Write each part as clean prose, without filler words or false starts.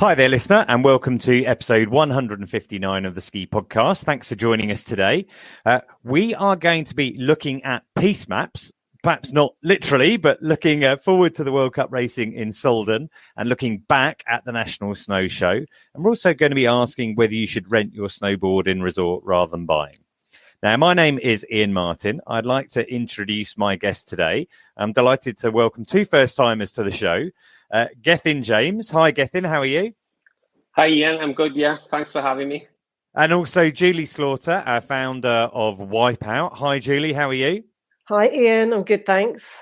Hi there, listener, and welcome to episode 159 of the Ski Podcast. Thanks for joining us today. We are going to be looking at Piste Maps, perhaps not literally, but looking forward to the World Cup racing in Solden and looking back at the National Snow Show. And we're also going to be asking whether you should rent your snowboard in resort rather than buying. Now, my name is Iain Martin. I'd like to introduce my guest today. I'm delighted to welcome two first-timers to the show. Gethin James. Hi, Gethin. How are you? Hi, Iain. I'm good, yeah. Thanks for having me. And also Julie Slaughter, our founder of Wipeout. Hi, Julie. How are you? Hi, Iain. I'm good, thanks.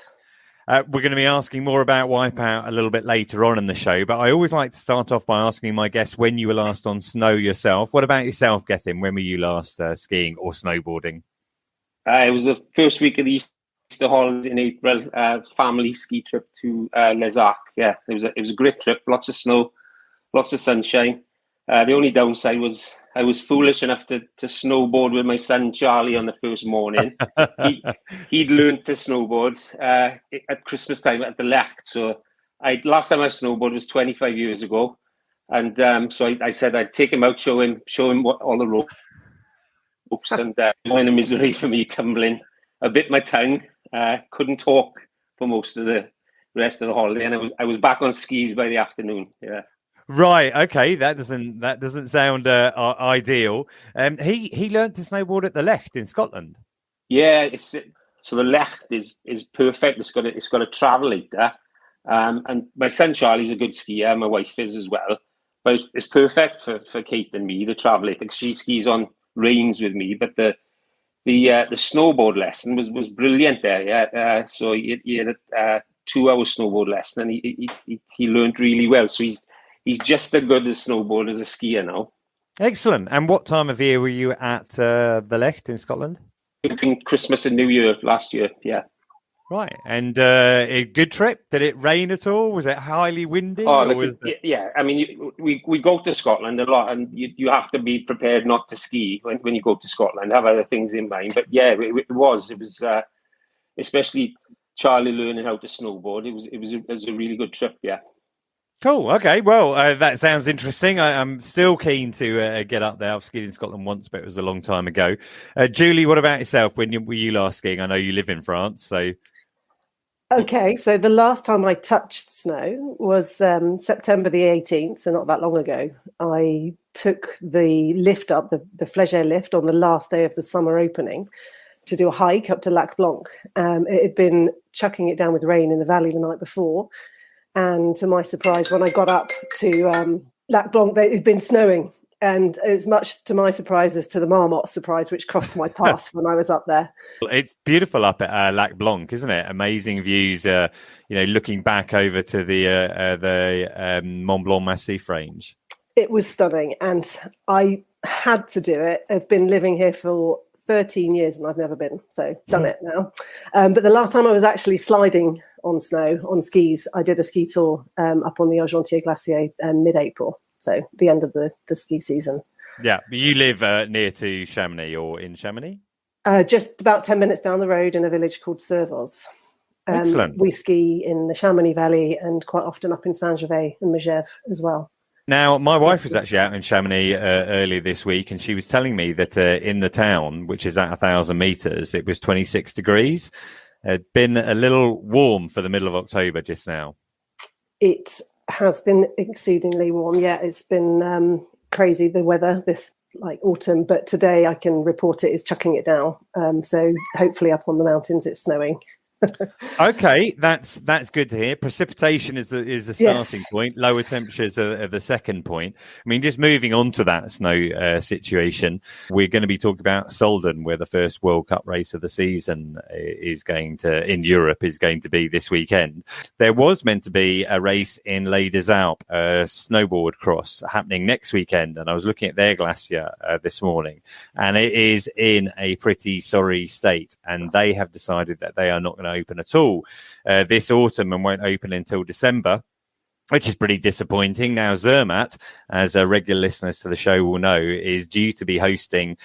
We're going to be asking more about Wipeout a little bit later on in the show, but I always like to start off by asking my guests when you were last on snow yourself. What about yourself, Gethin? When were you last skiing or snowboarding? It was the first week of the Easter holidays in April. Family ski trip to Les Arcs. Yeah, it was a great trip. Lots of snow, lots of sunshine. The only downside was I was foolish enough to snowboard with my son Charlie on the first morning. He'd learned to snowboard at Christmas time at the Lac. So last time I snowboarded was 25 years ago, and so I said I'd take him out, show him what all the ropes, and it was a misery for me tumbling. I bit my tongue. Couldn't talk for most of the rest of the holiday, and I was back on skis by the afternoon. Yeah. Right. Okay. That doesn't sound ideal. He learned to snowboard at the Lecht in Scotland. Yeah. So the Lecht is perfect. It's got a travelator, and my son Charlie's a good skier. My wife is as well, but it's perfect for Kate and me. The travelator, because she skis on range with me, but the snowboard lesson was brilliant there. Yeah. So he had a 2-hour snowboard lesson, and he learned really well. So he's just as good as snowboard as a skier now. Excellent. And what time of year were you at the Lecht in Scotland? Between Christmas and New Year last year, yeah. Right. And a good trip? Did it rain at all? Was it highly windy? Yeah. I mean, we go to Scotland a lot, and you have to be prepared not to ski when you go to Scotland. Have other things in mind. But yeah, it was especially Charlie learning how to snowboard. It was a really good trip. Yeah. Cool. Okay. Well, that sounds interesting. I'm still keen to get up there. I've skied in Scotland once, but it was a long time ago. Julie, what about yourself? When were you last skiing? I know you live in France, so. Okay, so the last time I touched snow was September the 18th, so not that long ago. I took the lift up, the Flégère lift, on the last day of the summer opening to do a hike up to Lac Blanc. It had been chucking it down with rain in the valley the night before. And to my surprise, when I got up to Lac Blanc, it had been snowing. And as much to my surprise as to the marmot's surprise, which crossed my path when I was up there. It's beautiful up at Lac Blanc, isn't it? Amazing views, looking back over to the Mont Blanc Massif range. It was stunning. And I had to do it. I've been living here for 13 years and I've never been. So done it now. But the last time I was actually sliding on snow, on skis, I did a ski tour up on the Argentière Glacier mid-April. So the end of the ski season. Yeah. You live near to Chamonix or in Chamonix? Just about 10 minutes down the road in a village called Servoz. Excellent. We ski in the Chamonix Valley and quite often up in Saint-Gervais and Megève as well. Now, my wife was actually out in Chamonix earlier this week, and she was telling me that in the town, which is at 1,000 meters, it was 26 degrees. It's been a little warm for the middle of October just now. It has been exceedingly warm. Yeah, it's been crazy, the weather this autumn, but today I can report it is chucking it down. So hopefully up on the mountains it's snowing. Okay, that's good to hear. Precipitation is the starting point. Lower temperatures are the second point. I mean, just moving on to that snow situation, we're going to be talking about Solden, where the first World Cup race of the season in Europe is going to be this weekend. There was meant to be a race in Les Alpes, a snowboard cross happening next weekend, and I was looking at their glacier this morning, and it is in a pretty sorry state, and they have decided that they are not going to open at all this autumn and won't open until December. which is pretty disappointing. Now, Zermatt, as regular listeners to the show will know, is due to be hosting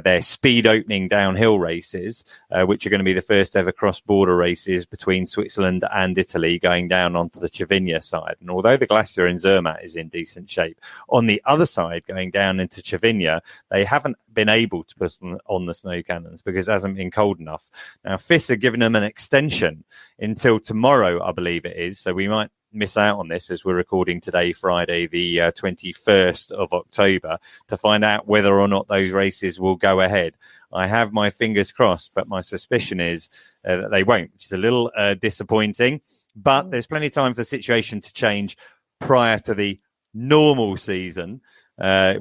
their speed opening downhill races, which are going to be the first ever cross-border races between Switzerland and Italy going down onto the Cervinia side. And although the glacier in Zermatt is in decent shape, on the other side, going down into Cervinia, they haven't been able to put on the snow cannons because it hasn't been cold enough. Now, FIS are giving them an extension until tomorrow, I believe it is, so we might miss out on this as we're recording today, Friday, the 21st of October, to find out whether or not those races will go ahead. I have my fingers crossed, but my suspicion is that they won't, which is a little disappointing. But there's plenty of time for the situation to change prior to the normal season,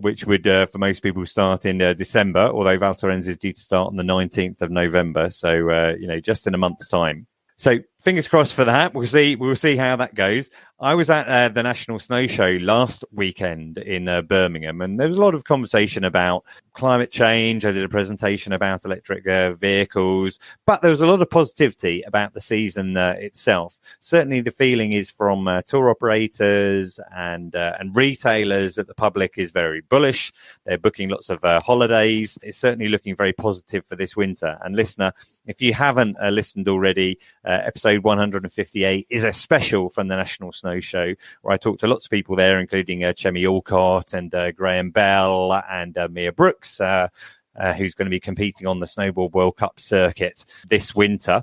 which would, for most people, start in December, although Val Thorens is due to start on the 19th of November. So, just in a month's time. So fingers crossed for that. We'll see how that goes. I was at the National Snow Show last weekend in Birmingham, and there was a lot of conversation about climate change. I did a presentation about electric vehicles, but there was a lot of positivity about the season itself. Certainly the feeling is from tour operators and retailers that the public is very bullish. They're booking lots of holidays. It's certainly looking very positive for this winter. And listener, if you haven't listened already, episode 158 is a special from the National Snow Show where I talked to lots of people there, including Chemi Alcott and Graham Bell and Mia Brooks, who's going to be competing on the Snowboard World Cup circuit this winter.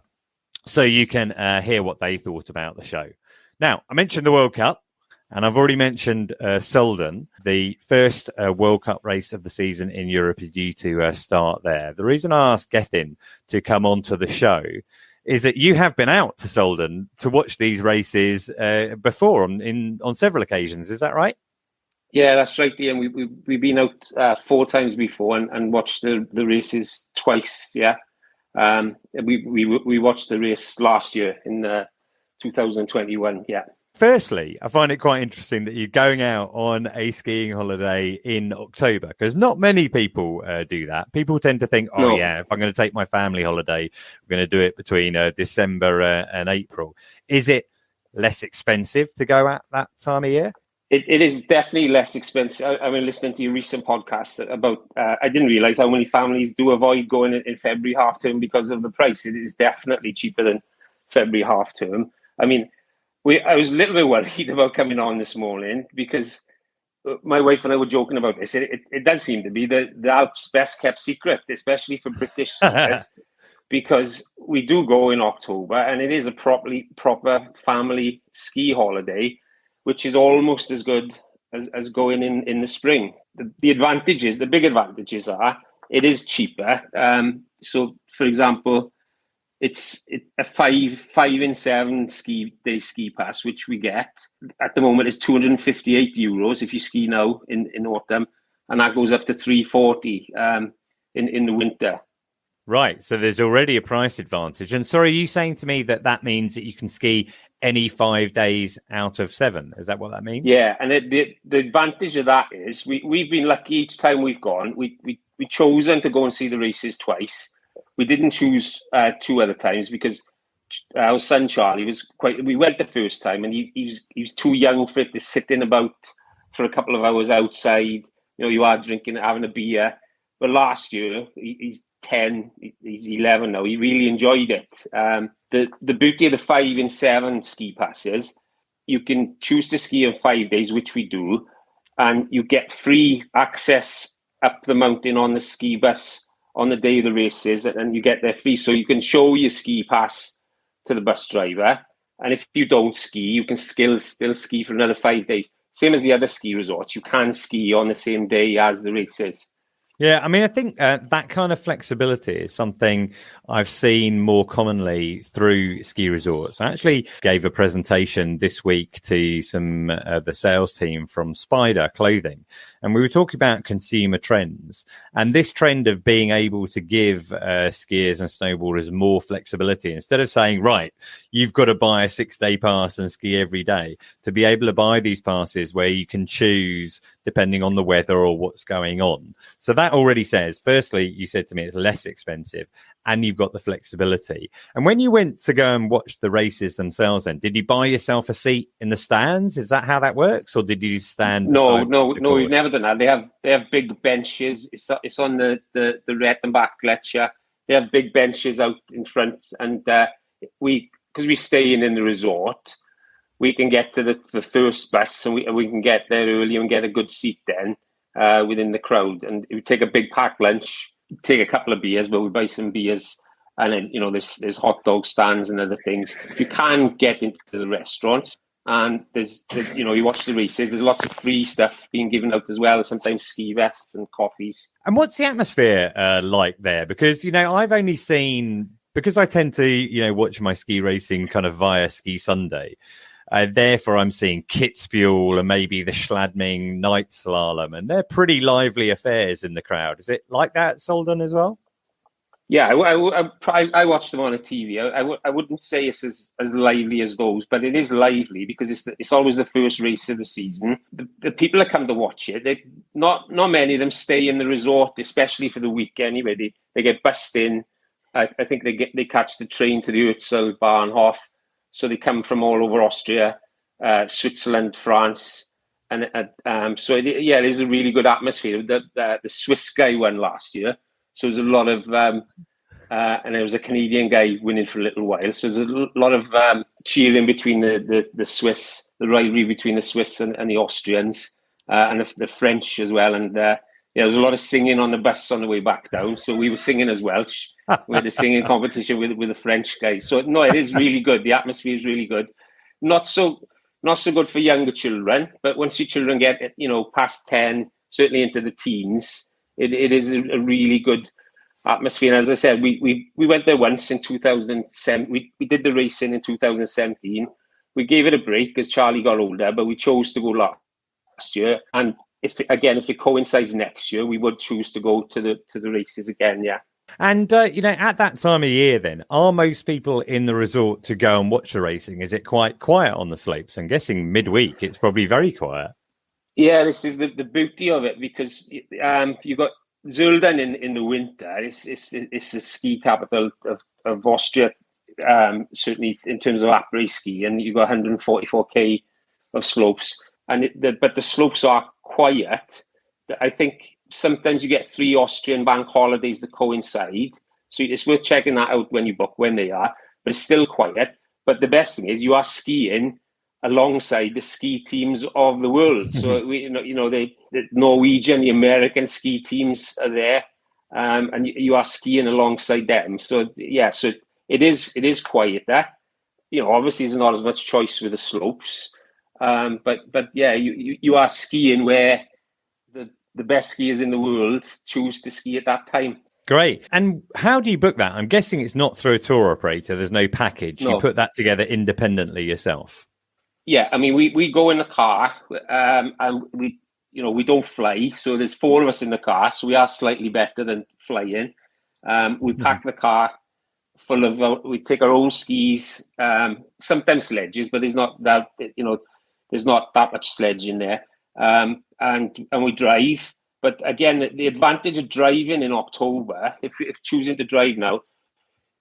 So you can hear what they thought about the show. Now, I mentioned the World Cup, and I've already mentioned Solden. The first World Cup race of the season in Europe is due to start there. The reason I asked Gethin to come on to the show is that you have been out to Solden to watch these races before on several occasions. Is that right? Yeah, that's right, Ian. We've been out 4 times before and watched the races twice. Yeah, we watched the race last year in 2021. Yeah. Firstly, I find it quite interesting that you're going out on a skiing holiday in October, because not many people do that. People tend to think, yeah, if I'm going to take my family holiday, I'm going to do it between December and April. Is it less expensive to go at that time of year? It is definitely less expensive. I mean, listening to your recent podcast about, I didn't realize how many families do avoid going in February half term because of the price. It is definitely cheaper than February half term. I mean, I was a little bit worried about coming on this morning because my wife and I were joking about this. It does seem to be the Alps' best kept secret, especially for British skiers, because we do go in October and it is a proper family ski holiday, which is almost as good as going in the spring. The big advantages are it is cheaper. So, for example, it's a 5 in 7 ski pass, which we get at the moment is €258 if you ski now in autumn, and that goes up to $340 in the winter. Right, so there's already a price advantage. And sorry, are you saying to me that means that you can ski any 5 days out of 7? Is that what that means? Yeah, and the advantage of that is we've been lucky each time we've gone. We chosen to go and see the races twice. We didn't choose 2 other times because our son Charlie we went the first time and he was too young for it to sit in about for a couple of hours outside. You are drinking, having a beer. But last year, he's 10, he's 11 now. He really enjoyed it. The beauty of the 5 in 7 ski passes, you can choose to ski in 5 days, which we do, and you get free access up the mountain on the ski bus on the day of the races, and you get there free. So you can show your ski pass to the bus driver. And if you don't ski, you can still ski for another 5 days. Same as the other ski resorts. You can ski on the same day as the races. Yeah, I mean, I think that kind of flexibility is something I've seen more commonly through ski resorts. I actually gave a presentation this week to some the sales team from Spider Clothing, and we were talking about consumer trends and this trend of being able to give skiers and snowboarders more flexibility. Instead of saying, right, you've got to buy a 6-day pass and ski every day, to be able to buy these passes where you can choose depending on the weather or what's going on. So that already says, firstly, you said to me it's less expensive. and you've got the flexibility. And when you went to go and watch the races themselves, then did you buy yourself a seat in the stands? Is that how that works, or did you stand? No. We've never done that. They have big benches. It's on the Rettenbach Gletscher. They have big benches out in front, and because we stay in the resort, we can get to the first bus, and we can get there early and get a good seat then within the crowd. And we take a big packed lunch, take a couple of beers, but we buy some beers, and then there's hot dog stands and other things. You can get into the restaurants, and you watch the races. There's lots of free stuff being given out as well. Sometimes ski vests and coffees. And what's the atmosphere like there? Because I've only seen, because I tend to watch my ski racing kind of via Ski Sunday. Therefore, I'm seeing Kitzbühel and maybe the Schladming night slalom, and they're pretty lively affairs in the crowd. Is it like that at Solden as well? Yeah, I watched them on a TV. I wouldn't say it's as lively as those, but it is lively because it's always the first race of the season. The people that come to watch it, not many of them stay in the resort, especially for the week anyway. They get bussed in. I think they catch the train to the Herzl Bahnhof. So they come from all over Austria, Switzerland, France, and it is a really good atmosphere. The Swiss guy won last year, so there's a lot of, and there was a Canadian guy winning for a little while. So there's a lot of cheering between the Swiss, the rivalry between the Swiss and the Austrians, and the French as well. And there was a lot of singing on the bus on the way back down. So we were singing as Welsh. We had a singing competition with the French guys. So no, it is really good. The atmosphere is really good. Not so good for younger children, but once your children get past 10, certainly into the teens, it is a really good atmosphere. And as I said, we went there once in 2007. We did the racing in 2017. We gave it a break as Charlie got older, but we chose to go last year. And if it coincides next year, we would choose to go to the races again. Yeah. And, at that time of year, then, are most people in the resort to go and watch the racing? Is it quite quiet on the slopes? I'm guessing midweek, it's probably very quiet. Yeah, this is the beauty of it, because you've got Solden in the winter. It's the ski capital of Austria, certainly in terms of après ski, and you've got 144k of slopes. But the slopes are quiet. I think sometimes you get 3 Austrian bank holidays that coincide. So it's worth checking that out when you book, when they are. But it's still quiet. But the best thing is you are skiing alongside the ski teams of the world. So, the Norwegian, the American ski teams are there. And you are skiing alongside them. So, yeah, so it is quiet there. Obviously there's not as much choice with the slopes. But yeah, you are skiing where the best skiers in the world choose to ski at that time. Great. And how do you book that? I'm guessing it's not through a tour operator. There's no package. No. You put that together independently yourself. Yeah, I mean, we go in the car, and we don't fly. So there's 4 of us in the car, so we are slightly better than flying. We pack the car full of. We take our own skis, sometimes sledges, but there's not that much sledge in there. And we drive. But again, the advantage of driving in October, if choosing to drive now,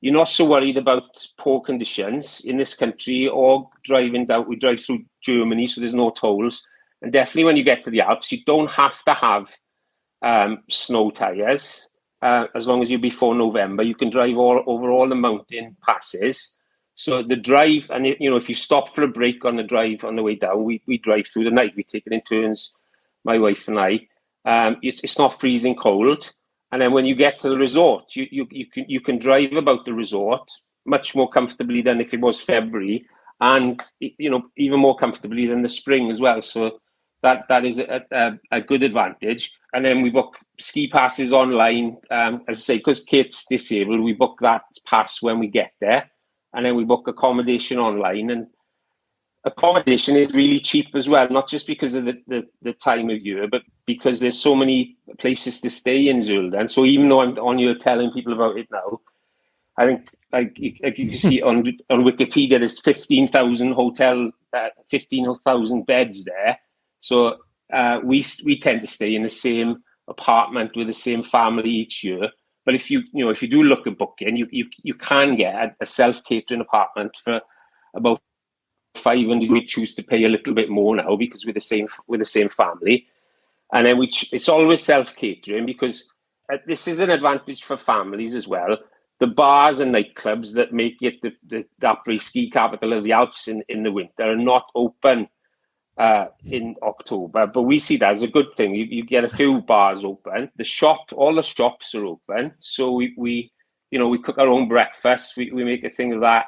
you're not so worried about poor conditions in this country or driving down. We drive through Germany, so there's no tolls. And definitely when you get to the Alps, you don't have to have snow tyres. As long as you're before November, you can drive over all the mountain passes. So the drive, and if you stop for a break on the drive on the way down, we drive through the night. We take it in turns, my wife and I. It's not freezing cold, and then when you get to the resort, you can drive about the resort much more comfortably than if it was February, and even more comfortably than the spring as well. So that is a good advantage. And then we book ski passes online, as I say, because Kate's disabled. We book that pass when we get there, and then we book accommodation online. And accommodation is really cheap as well, not just because of the time of year, but because there's so many places to stay in Solden. So even though I'm on here telling people about it now, I think like you can see on Wikipedia, there's 15,000 beds there. So we tend to stay in the same apartment with the same family each year. But if you do look at booking, you can get a self-catering apartment for about 500. We choose to pay a little bit more now because we're the same family, and then it's always self-catering because this is an advantage for families as well. The bars and nightclubs that make it the Alpine ski capital of the Alps in the winter are not open in October, but we see that as a good thing. You get a few bars open. All the shops are open. So we cook our own breakfast. We make a thing of that,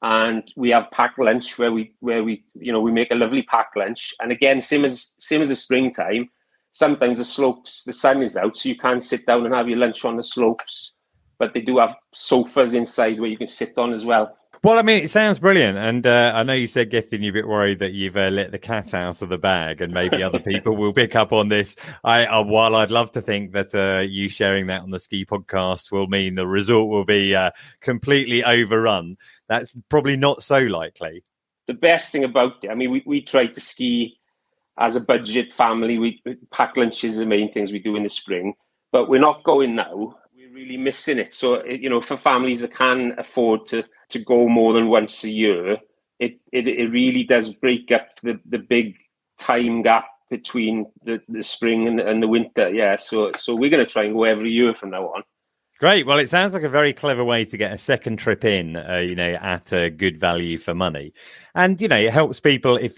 and we have packed lunch where we make a lovely packed lunch. And again, same as the springtime. Sometimes the slopes, the sun is out, so you can sit down and have your lunch on the slopes. But they do have sofas inside where you can sit on as well. Well, I mean, it sounds brilliant. And I know you said, Gethin, you're a bit worried that you've let the cat out of the bag and maybe other people will pick up on this. While I'd love to think that you sharing that on the Ski Podcast will mean the resort will be completely overrun, that's probably not so likely. The best thing about it, I mean, we try to ski as a budget family. We pack lunches, the main things we do in the spring, but we're not going now. We're really missing it. So, for families that can afford to go more than once a year, it really does break up the big time gap between the spring and the winter. Yeah, so we're going to try and go every year from now on. Great. Well, it sounds like a very clever way to get a second trip in, at a good value for money. And, it helps people if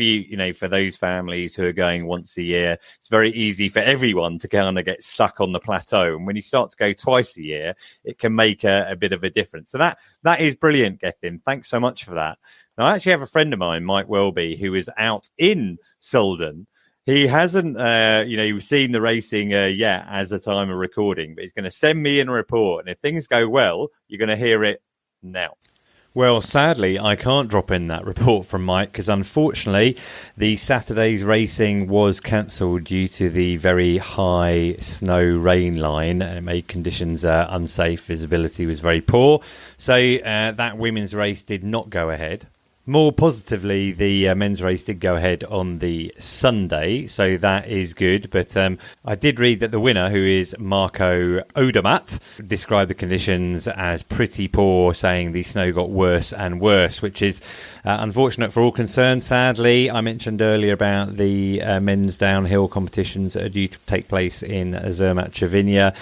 for those families who are going once a year, it's very easy for everyone to kind of get stuck on the plateau. And when you start to go twice a year, it can make a bit of a difference. So that is brilliant, Gethin. Thanks so much for that. Now, I actually have a friend of mine, Mike Welby, who is out in Solden. He hasn't, seen the racing yet as a time of recording, but he's going to send me in a report. And if things go well, you're going to hear it now. Well, sadly, I can't drop in that report from Mike because, unfortunately, the Saturday's racing was cancelled due to the very high snow rain line. And it made conditions unsafe. Visibility was very poor. So that women's race did not go ahead. More positively, the men's race did go ahead on the Sunday, so that is good. But I did read that the winner, who is Marco Odermatt, described the conditions as pretty poor, saying the snow got worse and worse, which is unfortunate for all concerned. Sadly, I mentioned earlier about the men's downhill competitions that are due to take place in Zermatt-Cervinia.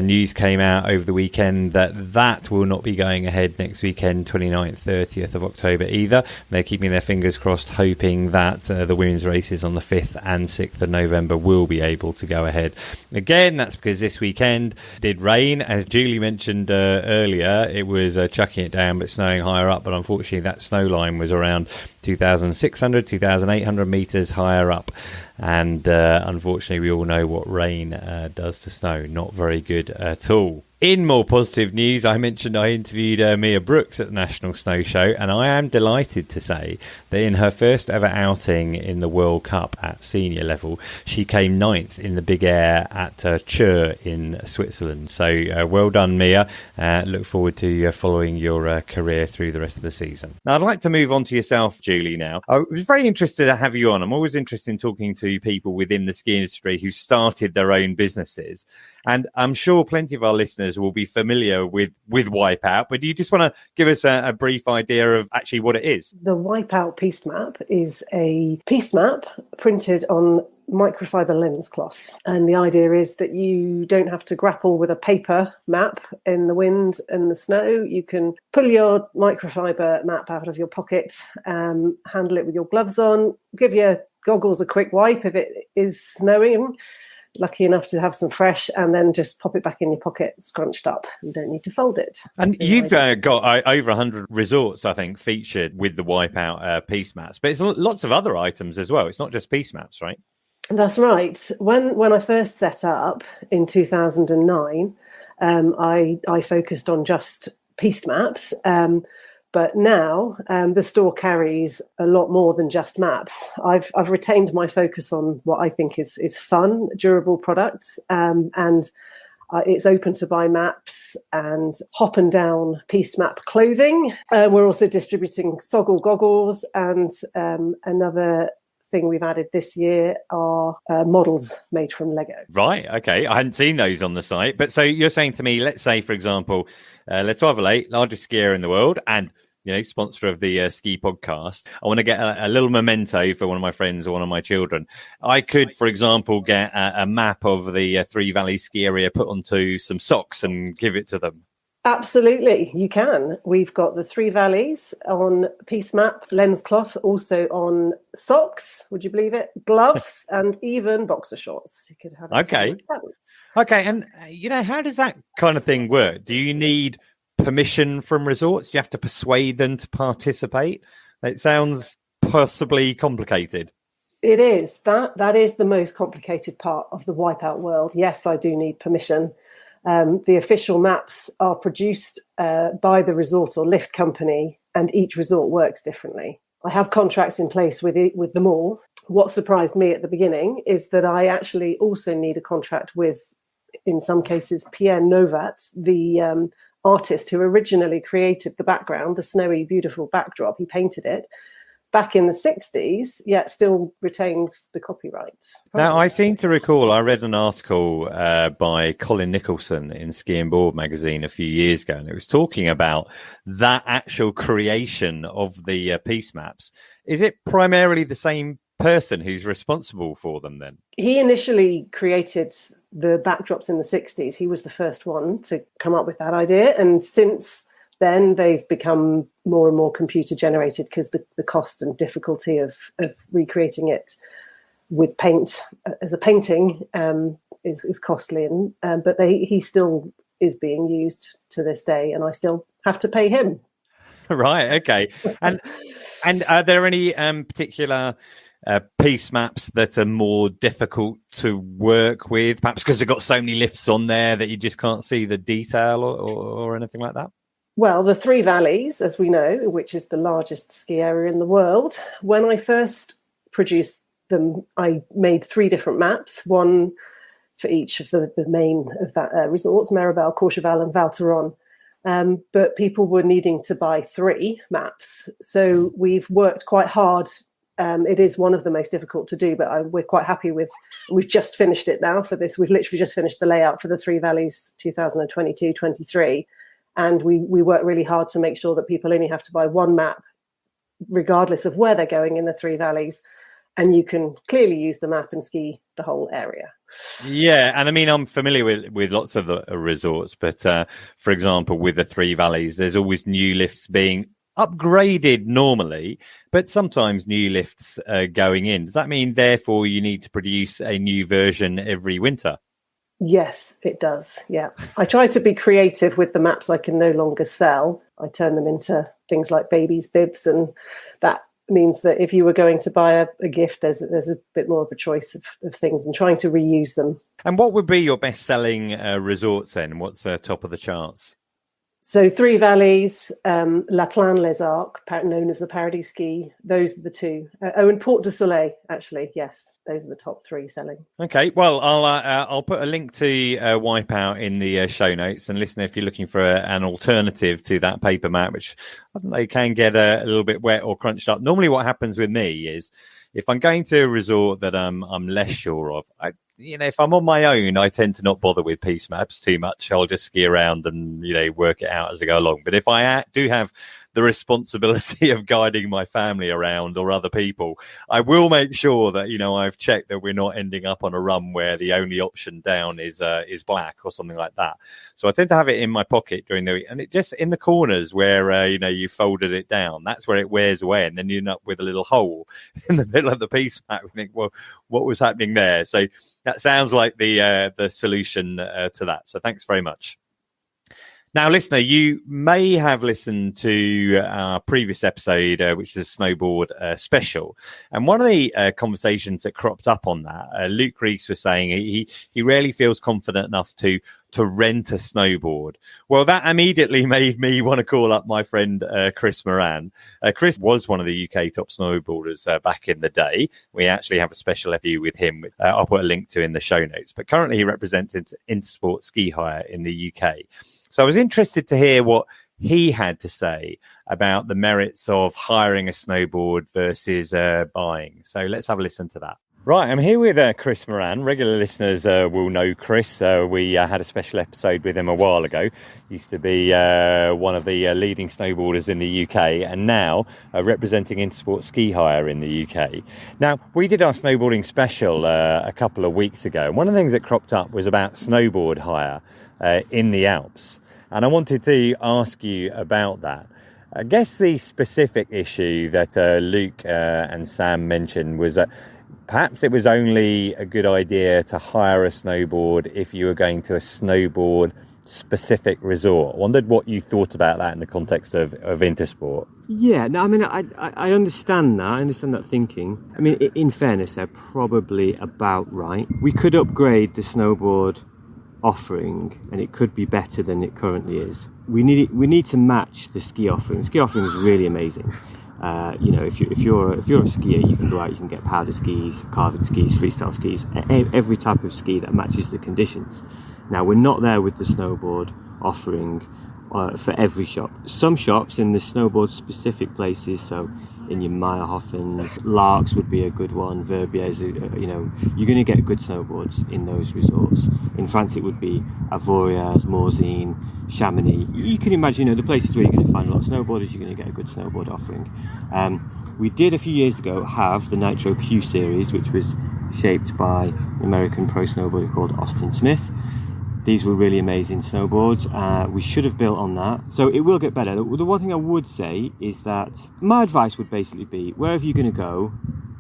News came out over the weekend that will not be going ahead next weekend, 29th, 30th of October either. They're keeping their fingers crossed, hoping that the women's races on the 5th and 6th of November will be able to go ahead. Again, that's because this weekend did rain. As Julie mentioned earlier, it was chucking it down but snowing higher up. But unfortunately, that snow line was around 2,600, 2,800 metres higher up. And unfortunately, we all know what rain does to snow. Not very good at all. In more positive news, I mentioned I interviewed Mia Brooks at the National Snow Show, and I am delighted to say that in her first ever outing in the World Cup at senior level, she came 9th in the Big Air at Chur in Switzerland. So well done, Mia. Look forward to following your career through the rest of the season. Now, I'd like to move on to yourself, Julie, now. I was very interested to have you on. I'm always interested in talking to people within the ski industry who started their own businesses. And I'm sure plenty of our listeners will be familiar with Wipeout, but do you just want to give us a brief idea of actually what it is? The Wipeout Piste Map is a piste map printed on microfiber lens cloth. And the idea is that you don't have to grapple with a paper map in the wind and the snow. You can pull your microfiber map out of your pocket, handle it with your gloves on, give your goggles a quick wipe if it is snowing. Lucky enough to have some fresh, and then just pop it back in your pocket, scrunched up. You don't need to fold it. And you've got over 100 resorts, I think, featured with the Wipeout Piste Maps, but it's lots of other items as well. It's not just Piste Maps, right? That's right. When I first set up in 2009, I focused on just Piste Maps. But now the store carries a lot more than just maps. I've retained my focus on what I think is fun, durable products, and it's open to buy maps and hop and down Piste Map clothing. We're also distributing Soggle goggles and another thing we've added this year are models made from Lego. Right. Okay. I hadn't seen those on the site. But so you're saying to me, let's say, for example, Les Vallees, largest skier in the world, and sponsor of the ski podcast. I want to get a little memento for one of my friends or one of my children. I could, for example, get a map of the Three Valleys ski area, put onto some socks and give it to them. Absolutely, you can. We've got the Three Valleys on Piste Maps, lens cloth, also on socks, would you believe it? Gloves, and even boxer shorts. You could have. Okay. Okay, and how does that kind of thing work? Do you need permission from resorts? Do you have to persuade them to participate? It sounds possibly complicated. It is. That is the most complicated part of the Wipeout world. Yes, I do need permission. The official maps are produced by the resort or lift company, and each resort works differently. I have contracts in place with them all. What surprised me at the beginning is that I actually also need a contract with, in some cases, Pierre Novat, the artist who originally created the background, the snowy, beautiful backdrop. He painted it back in the 60s, yet still retains the copyright. Now, I seem to recall, I read an article by Colin Nicholson in Ski and Board magazine a few years ago, and it was talking about that actual creation of the Piste Maps. Is it primarily the same person who's responsible for them then? He initially created the backdrops in the 60s. He was the first one to come up with that idea. And since then, they've become more and more computer generated because the cost and difficulty of recreating it with paint as a painting is costly. But he still is being used to this day, and I still have to pay him. Right. Okay. And are there any particular Piste Maps that are more difficult to work with, perhaps because they've got so many lifts on there that you just can't see the detail or anything like that? Well, the Three Valleys, as we know, which is the largest ski area in the world, when I first produced them, I made 3 different maps, one for each of the main resorts, Méribel, Courchevel and Val Thorens. But people were needing to buy 3 maps. So we've worked quite hard. It is one of the most difficult to do, but we're quite happy with. We've just finished it now for this. We've literally just finished the layout for the Three Valleys 2022-23, and we work really hard to make sure that people only have to buy 1 map, regardless of where they're going in the Three Valleys, and you can clearly use the map and ski the whole area. Yeah, and I mean, I'm familiar with lots of the resorts, but for example, with the Three Valleys, there's always new lifts being upgraded normally, but sometimes new lifts going in. Does that mean, therefore, you need to produce a new version every winter? Yes, it does. Yeah. I try to be creative with the maps I can no longer sell. I turn them into things like babies' bibs, and that means that if you were going to buy a gift, there's a bit more of a choice of things and trying to reuse them. And what would be your best-selling resorts then? What's top of the charts? So Three Valleys, La Plaine Les Arcs, known as the Paradis Ski, those are the 2. And Port du Soleil, actually, yes, those are the top 3 selling. Okay, well, I'll put a link to Wipeout in the show notes. And listen, if you're looking for an alternative to that paper map, which I don't know, can get a little bit wet or crunched up. Normally what happens with me is if I'm going to a resort that I'm less sure of, if I'm on my own, I tend to not bother with Piste Maps too much. I'll just ski around and, work it out as I go along. But if I do have the responsibility of guiding my family around or other people, I will make sure that, I've checked that we're not ending up on a run where the only option down is black or something like that. So I tend to have it in my pocket during the week, and it just in the corners where, you folded it down. That's where it wears away. And then you end up with a little hole in the middle of the Piste Map. You think, well, what was happening there? So that sounds like the solution to that. So thanks very much. Now, listener, you may have listened to our previous episode, which was a snowboard special. And one of the conversations that cropped up on that, Luke Rees was saying he rarely feels confident enough to rent a snowboard. Well, that immediately made me want to call up my friend Chris Moran. Chris was one of the UK top snowboarders back in the day. We actually have a special interview with him. I'll put a link to in the show notes. But currently he represents Intersport Ski Hire in the UK. So I was interested to hear what he had to say about the merits of hiring a snowboard versus buying. So let's have a listen to that. Right, I'm here with Chris Moran. Regular listeners will know Chris. We had a special episode with him a while ago. Used to be one of the leading snowboarders in the UK, and now representing Intersport Ski Hire in the UK. Now, we did our snowboarding special a couple of weeks ago, and one of the things that cropped up was about snowboard hire in the Alps. And I wanted to ask you about that. I guess the specific issue that Luke and Sam mentioned was that perhaps it was only a good idea to hire a snowboard if you were going to a snowboard-specific resort. I wondered what you thought about that in the context of Intersport. Yeah, no, I mean, I understand that. I understand that thinking. I mean, in fairness, they're probably about right. We could upgrade the snowboard offering, and it could be better than it currently is. We need to match the ski offering. The ski offering is really amazing. If you're a skier, you can go out, you can get powder skis, carving skis, freestyle skis, every type of ski that matches the conditions. Now, we're not there with the snowboard offering for every shop. Some shops in the snowboard specific places, so in your Meyerhoffens, Larks would be a good one, Verbiers, you're going to get good snowboards in those resorts. In France, it would be Avoriaz, Morzine, Chamonix. You can imagine, the places where you're going to find a lot of snowboarders, you're going to get a good snowboard offering. We did a few years ago have the Nitro Q series, which was shaped by an American pro snowboarder called Austin Smith. These were really amazing snowboards. We should have built on that. So it will get better. The one thing I would say is that my advice would basically be, wherever you're going to go,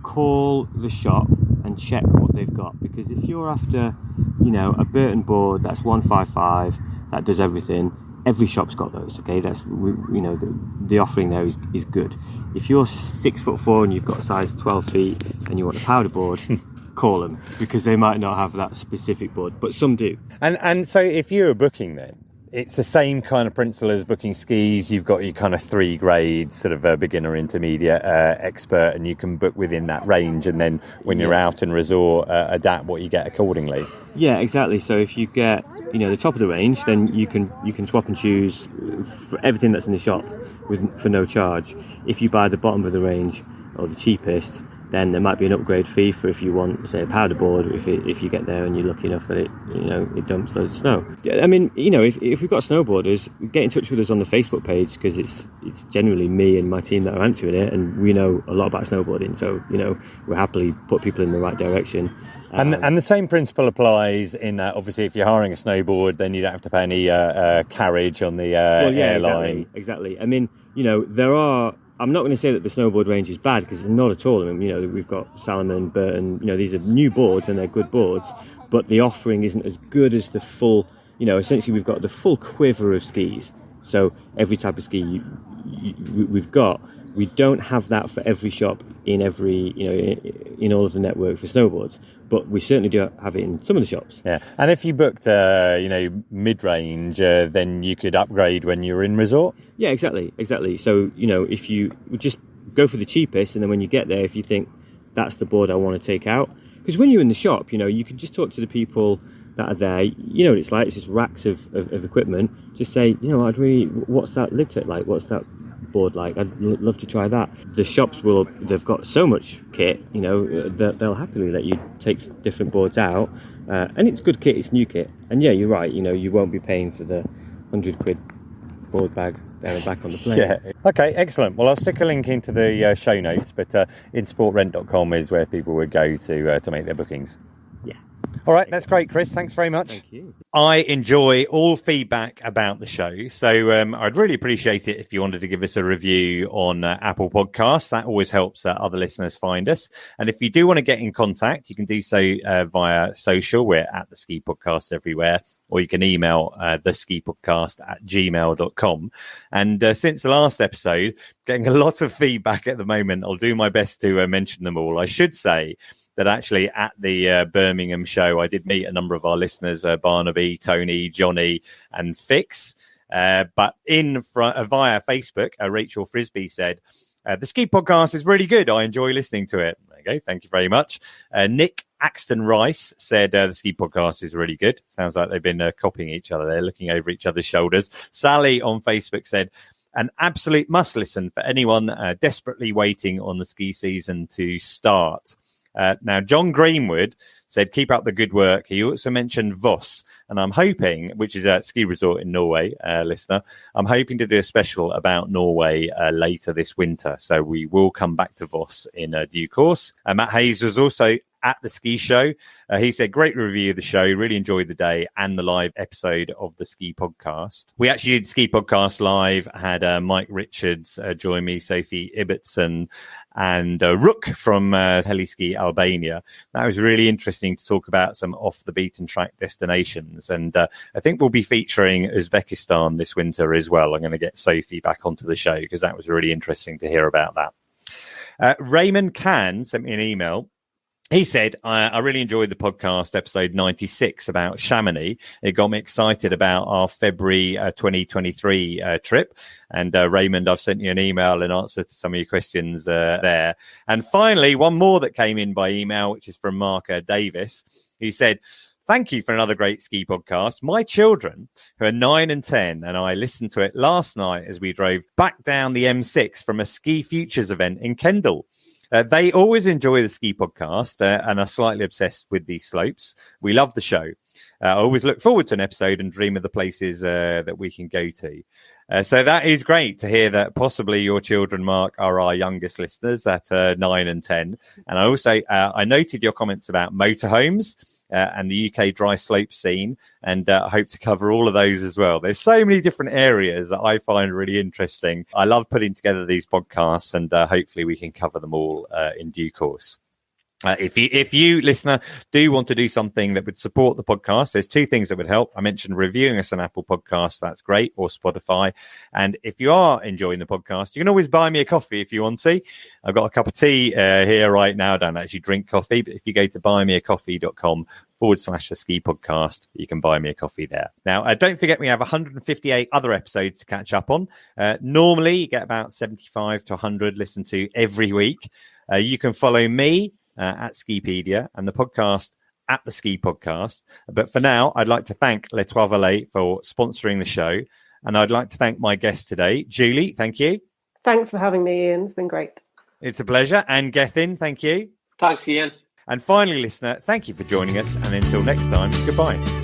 call the shop and check what they've got. Because if you're after, a Burton board that's 155, that does everything, every shop's got those, okay? That's, the offering there is good. If you're 6'4" and you've got a size 12 feet and you want a powder board, call them, because they might not have that specific board, but some do. And so if you're booking then, it's the same kind of principle as booking skis. You've got your kind of 3 grades, sort of a beginner, intermediate, expert, and you can book within that range, and then when you're out in resort, adapt what you get accordingly. Yeah, exactly. So if you get the top of the range, then you can swap and choose for everything that's in the shop for no charge. If you buy the bottom of the range or the cheapest, then there might be an upgrade fee for if you want, say, a powder board, if you get there and you're lucky enough that it dumps loads of snow. I mean, if we've got snowboarders, get in touch with us on the Facebook page, because it's generally me and my team that are answering it, and we know a lot about snowboarding, so we'll happily put people in the right direction. And the same principle applies in that, obviously, if you're hiring a snowboard, then you don't have to pay any carriage on the airline. Exactly. I mean, there are. I'm not going to say that the snowboard range is bad, because it's not at all. I mean, we've got Salomon, Burton, these are new boards and they're good boards, but the offering isn't as good as the full, essentially we've got the full quiver of skis. So every type of ski we've got, we don't have that for every shop in every, in all of the network for snowboards, but we certainly do have it in some of the shops. Yeah, and if you booked, mid-range, then you could upgrade when you're in resort? Yeah, exactly. So, if you would just go for the cheapest, and then when you get there, if you think that's the board I want to take out, because when you're in the shop, you can just talk to the people that are there. You know what it's like, it's just racks of equipment. Just say, what's that lift kit like? What's that board like? I'd love to try that. The shops they've got so much kit, they'll happily let you take different boards out, and it's good kit, it's new kit, and yeah, you're right, you won't be paying for the £100 board bag there and back on the plane. Yeah. Okay, excellent. Well, I'll stick a link into the show notes, but intersportrent.com is where people would go to make their bookings. Yeah. All right, that's great, Chris. Thanks very much. Thank you. I enjoy all feedback about the show, so I'd really appreciate it if you wanted to give us a review on Apple Podcasts. That always helps other listeners find us. And if you do want to get in contact, you can do so via social. We're at The Ski Podcast everywhere, or you can email theskipodcast@gmail.com. And since the last episode, getting a lot of feedback at the moment. I'll do my best to mention them all. I should say that actually at the Birmingham show, I did meet a number of our listeners, Barnaby, Tony, Johnny, and Fix. But via Facebook, Rachel Frisby said, the Ski Podcast is really good. I enjoy listening to it. There you go. Thank you very much. Nick Axten-Rice said the ski podcast is really good. Sounds like they've been copying each other. They're looking over each other's shoulders. Sally on Facebook said, an absolute must listen for anyone desperately waiting on the ski season to start. Now, John Greenwood said, keep up the good work. He also mentioned Voss, and I'm hoping, which is a ski resort in Norway, listener, I'm hoping to do a special about Norway later this winter. So we will come back to Voss in due course. Matt Hayes was also at the ski show. He said, great review of the show. Really enjoyed the day and the live episode of the ski podcast. We actually did ski podcast live, had Mike Richards join me, Sophie Ibbotson, and Rook from Heliski, Albania. That was really interesting to talk about some off the beaten track destinations. And I think we'll be featuring Uzbekistan this winter as well. I'm going to get Sophie back onto the show because that was really interesting to hear about that. Raymond Can sent me an email. He said, I really enjoyed the podcast, episode 96 about Chamonix. It got me excited about our February 2023 trip. And Raymond, I've sent you an email in answer to some of your questions there. And finally, one more that came in by email, which is from Mark Davis. He said, thank you for another great ski podcast. My children, who are 9 and 10, and I listened to it last night as we drove back down the M6 from a Ski Futures event in Kendal. They always enjoy the ski podcast and are slightly obsessed with these slopes. We love the show. I always look forward to an episode and dream of the places that we can go to. So that is great to hear that possibly your children, Mark, are our youngest listeners at 9 and 10. And I also I noted your comments about motorhomes and the UK dry slope scene, and I hope to cover all of those as well. There's so many different areas that I find really interesting. I love putting together these podcasts, and hopefully we can cover them all in due course. If you, listener, do want to do something that would support the podcast, there's two things that would help. I mentioned reviewing us on Apple Podcasts. That's great, or Spotify. And if you are enjoying the podcast, you can always buy me a coffee if you want to. I've got a cup of tea here right now. I don't actually drink coffee, but if you go to buymeacoffee.com/the ski podcast, you can buy me a coffee there. Now, don't forget, we have 158 other episodes to catch up on. Normally, you get about 75 to 100 listened to every week. You can follow me at Skipedia and the podcast at the Ski Podcast. But for now, I'd like to thank Les Trois Vallees for sponsoring the show. And I'd like to thank my guest today, Julie. Thank you. Thanks for having me, Ian. It's been great. It's a pleasure. And Gethin, thank you. Thanks, Ian. And finally, listener, thank you for joining us. And until next time, goodbye.